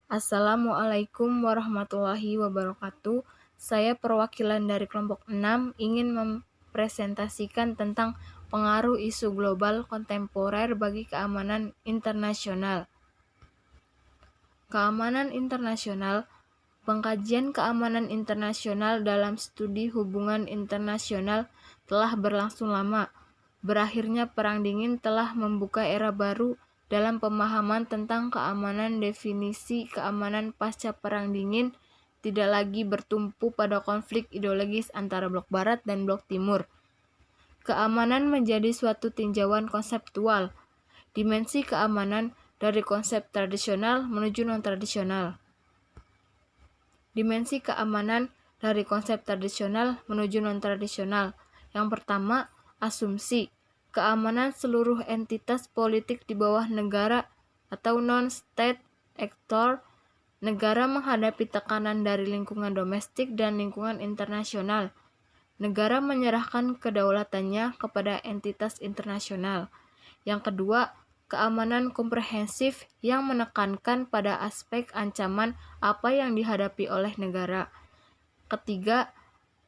Assalamualaikum warahmatullahi wabarakatuh. Saya perwakilan dari kelompok 6 ingin mempresentasikan tentang pengaruh isu global kontemporer bagi keamanan internasional. Keamanan internasional. Pengkajian keamanan internasional dalam studi hubungan internasional telah berlangsung lama. Berakhirnya Perang Dingin telah membuka era baru dalam pemahaman tentang keamanan. Definisi keamanan pasca Perang Dingin tidak lagi bertumpu pada konflik ideologis antara blok barat dan blok timur. Keamanan menjadi suatu tinjauan konseptual. Dimensi keamanan dari konsep tradisional menuju non-tradisional. Dimensi keamanan dari konsep tradisional menuju non-tradisional. Yang pertama, asumsi. Keamanan seluruh entitas politik di bawah negara atau non-state actor. Negara menghadapi tekanan dari lingkungan domestik dan lingkungan internasional. Negara menyerahkan kedaulatannya kepada entitas internasional. Yang kedua, keamanan komprehensif yang menekankan pada aspek ancaman apa yang dihadapi oleh negara. Ketiga,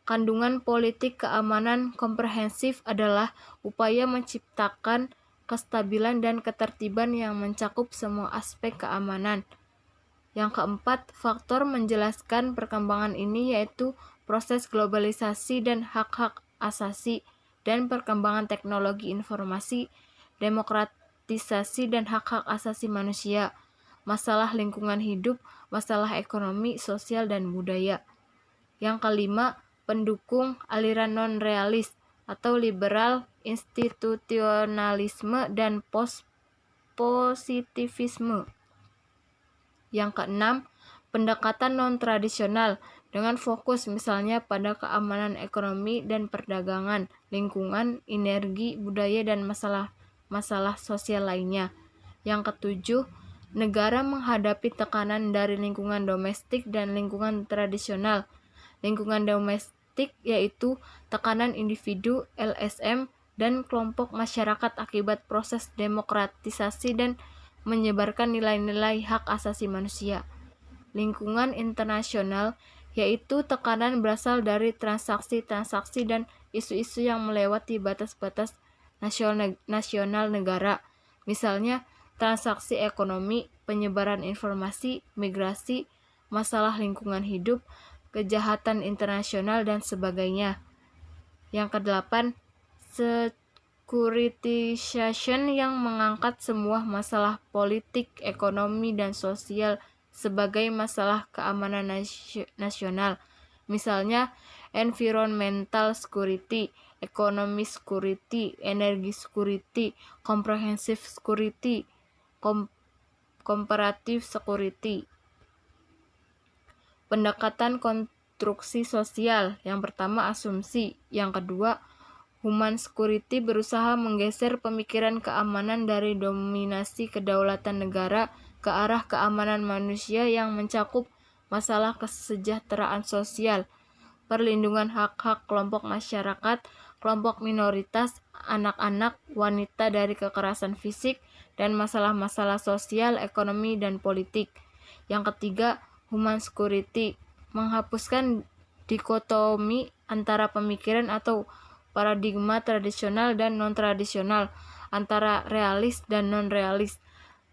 kandungan politik keamanan komprehensif adalah upaya menciptakan kestabilan dan ketertiban yang mencakup semua aspek keamanan. Yang keempat, faktor menjelaskan perkembangan ini yaitu proses globalisasi dan hak-hak asasi dan perkembangan teknologi informasi, demokratisasi dan hak-hak asasi manusia, masalah lingkungan hidup, masalah ekonomi, sosial, dan budaya. Yang kelima, pendukung aliran non-realis atau liberal institusionalisme dan positivisme. Yang keenam, pendekatan non-tradisional dengan fokus misalnya pada keamanan ekonomi dan perdagangan, lingkungan, energi, budaya, dan masalah sosial lainnya. Yang ketujuh, negara menghadapi tekanan dari lingkungan domestik dan lingkungan tradisional. Lingkungan domestik yaitu tekanan individu, LSM, dan kelompok masyarakat akibat proses demokratisasi dan menyebarkan nilai-nilai hak asasi manusia. Lingkungan internasional yaitu tekanan berasal dari transaksi-transaksi dan isu-isu yang melewati batas-batas nasional negara. Misalnya, transaksi ekonomi, penyebaran informasi, migrasi, masalah lingkungan hidup, kejahatan internasional, dan sebagainya. Yang kedelapan, securitization yang mengangkat semua masalah politik, ekonomi, dan sosial sebagai masalah keamanan nasional. Misalnya, environmental security, economic security, energy security, comprehensive security, comparative security. Pendekatan konstruksi sosial. Yang pertama, asumsi. Yang kedua, human security berusaha menggeser pemikiran keamanan dari dominasi kedaulatan negara ke arah keamanan manusia yang mencakup masalah kesejahteraan sosial, perlindungan hak-hak kelompok masyarakat, kelompok minoritas, anak-anak, wanita dari kekerasan fisik, dan masalah-masalah sosial, ekonomi, dan politik. Yang ketiga, human security menghapuskan dikotomi antara pemikiran atau paradigma tradisional dan non-tradisional, antara realis dan non-realis,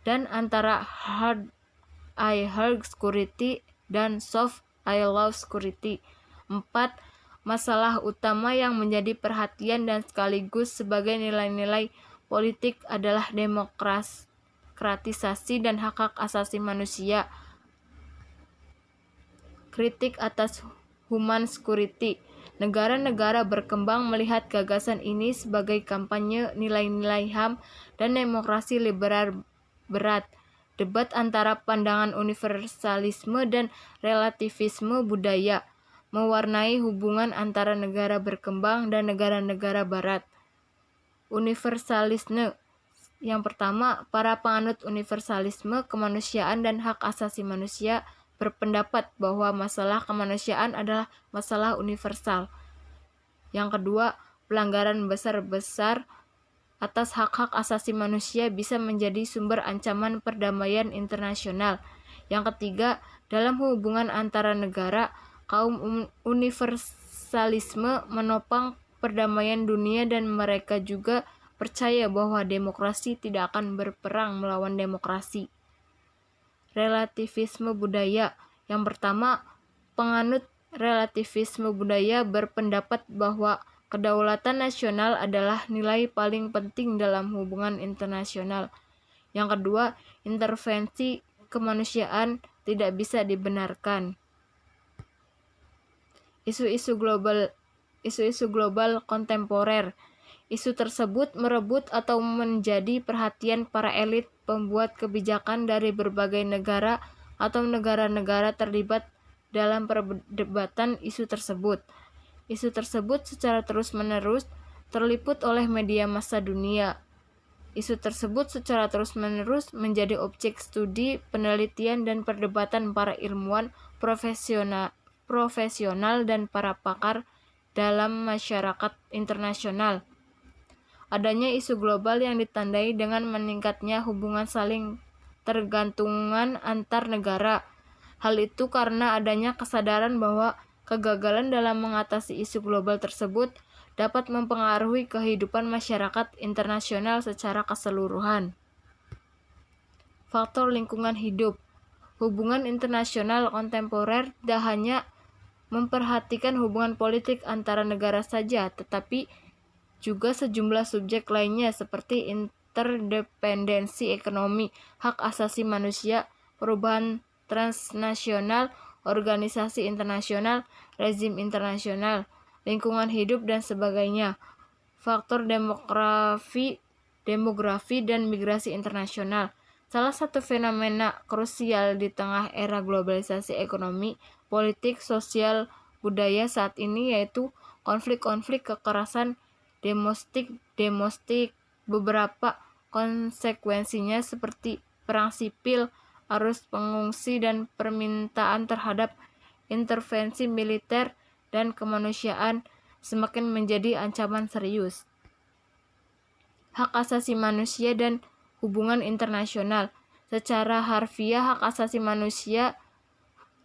dan antara hard I hard security dan soft I love security. 4. Masalah utama yang menjadi perhatian dan sekaligus sebagai nilai-nilai politik adalah demokratisasi dan hak-hak asasi manusia. Kritik atas human security. Negara-negara berkembang melihat gagasan ini sebagai kampanye nilai-nilai HAM dan demokrasi liberal berat. Debat antara pandangan universalisme dan relativisme budaya mewarnai hubungan antara negara berkembang dan negara-negara barat. Universalisme. Yang pertama, para penganut universalisme kemanusiaan dan hak asasi manusia berpendapat bahwa masalah kemanusiaan adalah masalah universal. Yang kedua, pelanggaran besar-besar atas hak-hak asasi manusia bisa menjadi sumber ancaman perdamaian internasional. Yang ketiga, dalam hubungan antara negara, kaum universalisme menopang perdamaian dunia dan mereka juga percaya bahwa demokrasi tidak akan berperang melawan demokrasi. Relativisme budaya. Yang pertama, penganut relativisme budaya berpendapat bahwa kedaulatan nasional adalah nilai paling penting dalam hubungan internasional. Yang kedua, intervensi kemanusiaan tidak bisa dibenarkan. Isu-isu global kontemporer. Isu tersebut merebut atau menjadi perhatian para elit pembuat kebijakan dari berbagai negara atau negara-negara terlibat dalam perdebatan isu tersebut. Isu tersebut secara terus-menerus terliput oleh media massa dunia. Isu tersebut secara terus-menerus menjadi objek studi, penelitian, dan perdebatan para ilmuwan profesional dan para pakar dalam masyarakat internasional. Adanya isu global yang ditandai dengan meningkatnya hubungan saling tergantungan antar negara. Hal itu karena adanya kesadaran bahwa kegagalan dalam mengatasi isu global tersebut dapat mempengaruhi kehidupan masyarakat internasional secara keseluruhan. Faktor lingkungan hidup. Hubungan internasional kontemporer tidak hanya memperhatikan hubungan politik antara negara saja, tetapi juga sejumlah subjek lainnya seperti interdependensi ekonomi, hak asasi manusia, perubahan transnasional, organisasi internasional, rezim internasional, lingkungan hidup, dan sebagainya. Faktor demografi dan migrasi internasional. Salah satu fenomena krusial di tengah era globalisasi ekonomi, politik, sosial, budaya saat ini yaitu konflik-konflik kekerasan domestik. Beberapa konsekuensinya seperti perang sipil, arus pengungsi, dan permintaan terhadap intervensi militer dan kemanusiaan semakin menjadi ancaman serius. Hak asasi manusia dan hubungan internasional. Secara harfiah, hak asasi manusia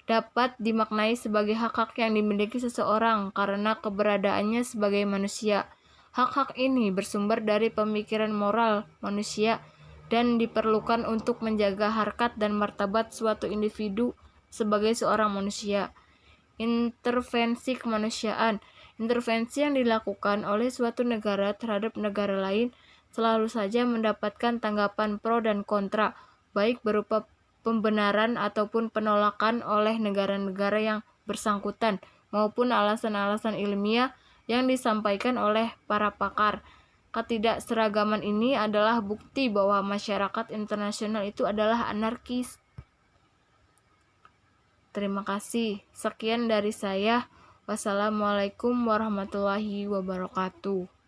dapat dimaknai sebagai hak-hak yang dimiliki seseorang karena keberadaannya sebagai manusia. Hak-hak ini bersumber dari pemikiran moral manusia dan diperlukan untuk menjaga harkat dan martabat suatu individu sebagai seorang manusia. Intervensi kemanusiaan. Intervensi yang dilakukan oleh suatu negara terhadap negara lain selalu saja mendapatkan tanggapan pro dan kontra, baik berupa pembenaran ataupun penolakan oleh negara-negara yang bersangkutan, maupun alasan-alasan ilmiah yang disampaikan oleh para pakar. Ketidakseragaman ini adalah bukti bahwa masyarakat internasional itu adalah anarkis. Terima kasih. Sekian dari saya. Wassalamualaikum warahmatullahi wabarakatuh.